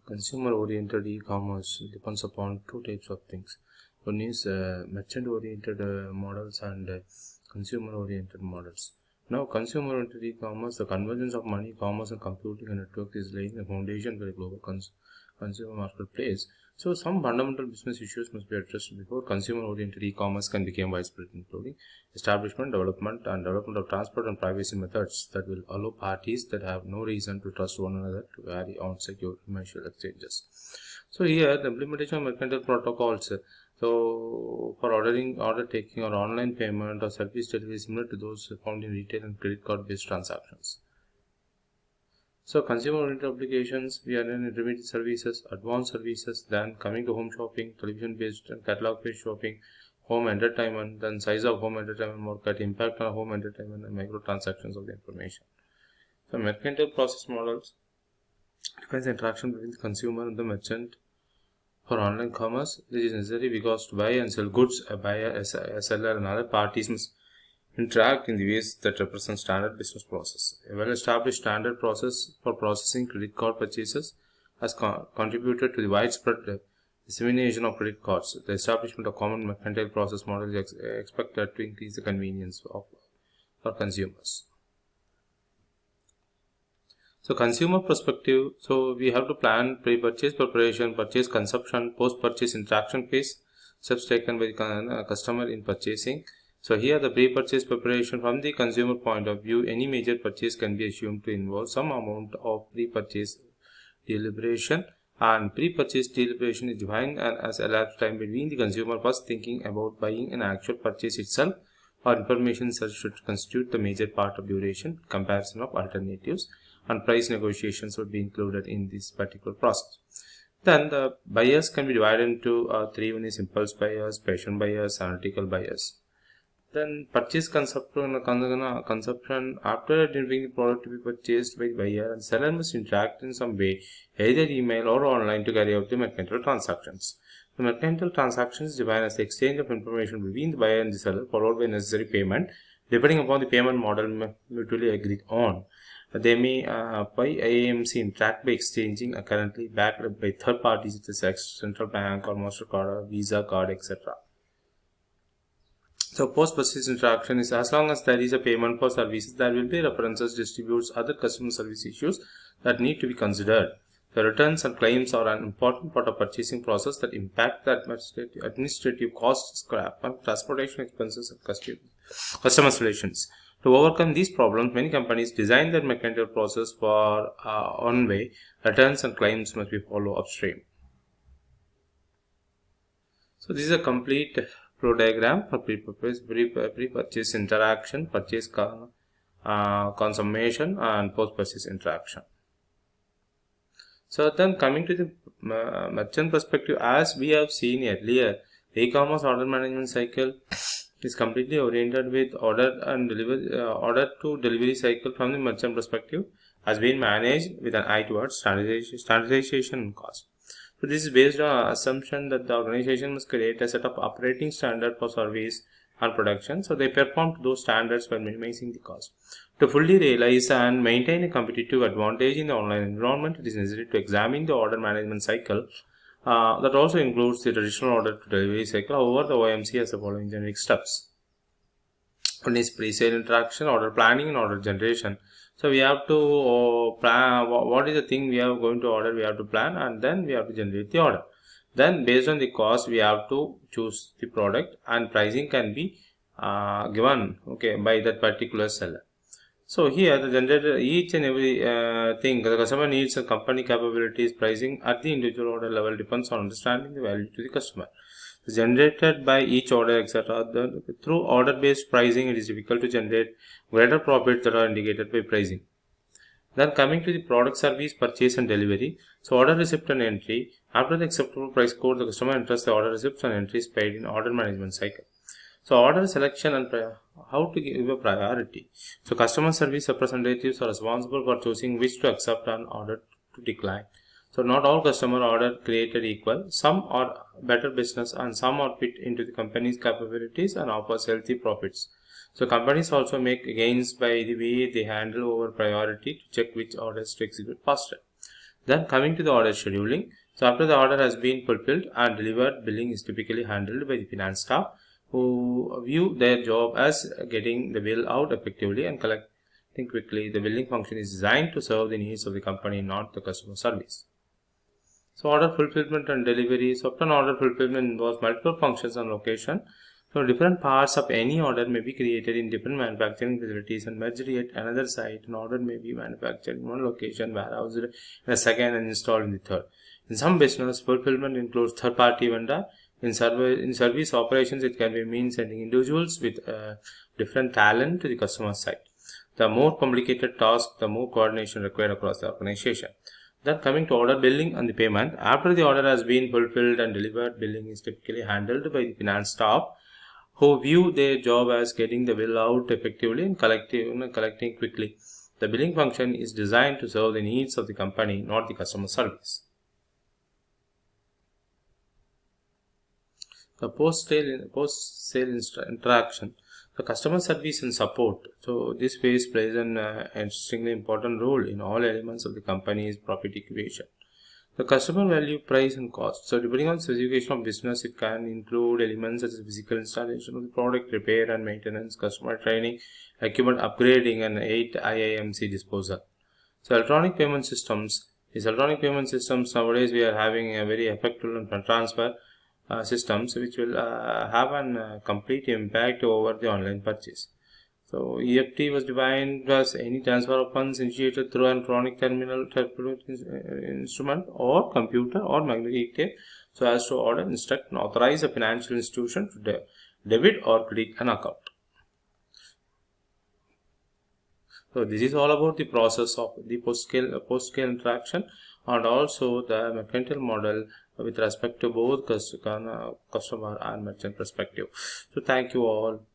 Consumer-oriented e-commerce depends upon two types of things. One is merchant-oriented models and consumer-oriented models. Now, consumer-oriented e-commerce, the convergence of money, commerce, and computing and network is laying the foundation for a global consumer marketplace. So, some fundamental business issues must be addressed before consumer-oriented e-commerce can become widespread, including establishment, development of transport and privacy methods that will allow parties that have no reason to trust one another to carry on secure commercial exchanges. So here the implementation of mercantile protocols. So for order taking or online payment or service delivery similar to those found in retail and credit card based transactions. So consumer-oriented applications, we are in intermediate services, advanced services, then coming to home shopping, television-based and catalog-based shopping, home entertainment, then size of home entertainment market, impact on home entertainment, and microtransactions of the information. So mercantile process models defines the interaction between the consumer and the merchant. For online commerce, this is necessary because to buy and sell goods, a buyer, a seller, and other parties must interact in the ways that represent standard business process. A well-established standard process for processing credit card purchases has contributed to the widespread dissemination of credit cards. The establishment of common mercantile process model is expected to increase the convenience for consumers. So consumer perspective, so we have to plan pre-purchase preparation, purchase consumption, post-purchase interaction phase, steps taken by the customer in purchasing. So here the pre-purchase preparation, from the consumer point of view, any major purchase can be assumed to involve some amount of pre-purchase deliberation, and pre-purchase deliberation is defined as elapsed time between the consumer first thinking about buying an actual purchase itself or information such should constitute the major part of duration, comparison of alternatives, and price negotiations would be included in this particular process. Then the buyers can be divided into three. One is impulse buyers, patient buyers, analytical buyers. Then purchase consumption after identifying the product to be purchased by the buyer, and seller must interact in some way, either email or online, to carry out the mercantile transactions. The mercantile transactions is defined as the exchange of information between the buyer and the seller, followed by necessary payment, depending upon the payment model mutually agreed on. They may by IAMC interact by exchanging currently backed by third parties such as Central Bank or MasterCard or Visa card, etc. So post-purchase interaction is as long as there is a payment for services, there will be references, distributes, other customer service issues that need to be considered. The returns and claims are an important part of purchasing process that impact the administrative costs, scrap, and transportation expenses and customer relations. To overcome these problems, many companies design their mercantile process for one way. Returns and claims must be followed upstream. So this is a complete flow diagram for pre-purchase interaction, purchase consummation, and post-purchase interaction. So then coming to the merchant perspective, as we have seen earlier, the e-commerce order management cycle is completely oriented with order to delivery cycle from the merchant perspective has been managed with an eye towards standardization and cost. So this is based on assumption that the organization must create a set of operating standard for service and production. So they perform to those standards while minimizing the cost. To fully realize and maintain a competitive advantage in the online environment, it is necessary to examine the order management cycle. That also includes the traditional order to delivery cycle. However, the OMC has the following generic steps. One is pre-sale interaction, order planning, and order generation. So we have to plan what is the thing we are going to order, we have to plan, and then we have to generate the order. Then based on the cost, we have to choose the product, and pricing can be given by that particular seller. So here the generator, each and every thing the customer needs, and company capabilities, pricing at the individual order level depends on understanding the value to the customer. It's generated by each order, etc. Through order-based pricing, it is difficult to generate greater profits that are indicated by pricing. Then coming to the product, service, purchase, and delivery. So order receipt and entry. After the acceptable price code, the customer enters the order receipts and entries paid in order management cycle. So order selection and how to give a priority. So customer service representatives are responsible for choosing which to accept and order to decline. So not all customer order created equal. Some are better business and some are fit into the company's capabilities and offers healthy profits. So companies also make gains by the way they handle over priority to check which orders to execute faster. Then coming to the order scheduling. So after the order has been fulfilled and delivered, billing is typically handled by the finance staff, who view their job as getting the bill out effectively and collecting quickly. The billing function is designed to serve the needs of the company, not the customer service. So order fulfillment and delivery. So often order fulfillment involves multiple functions and location. So different parts of any order may be created in different manufacturing facilities and merged at another site. An order may be manufactured in one location, warehoused in a second, and installed in the third. In some business, fulfillment includes third-party vendor. In service operations, it can be mean sending individuals with different talent to the customer site. The more complicated task, the more coordination required across the organization. Then coming to order billing and the payment. After the order has been fulfilled and delivered, billing is typically handled by the finance staff, who view their job as getting the bill out effectively and collecting quickly. The billing function is designed to serve the needs of the company, not the customer service. The post-sale interaction. The customer service and support. So this phase plays an extremely important role in all elements of the company's profit equation. The customer value, price, and cost. So depending on specification of business, it can include elements such as physical installation of the product, repair and maintenance, customer training, equipment upgrading, and 8 IIMC disposal. So electronic payment systems. These electronic payment systems nowadays we are having a very effective and transfer systems which will have a complete impact over the online purchase. So EFT was defined as any transfer of funds initiated through an electronic terminal instrument or computer or magnetic tape, so as to order, instruct, and authorize a financial institution to debit or credit an account. So this is all about the process of the post-scale interaction and also the mechanical model with respect to both customer and merchant perspective. So thank you all.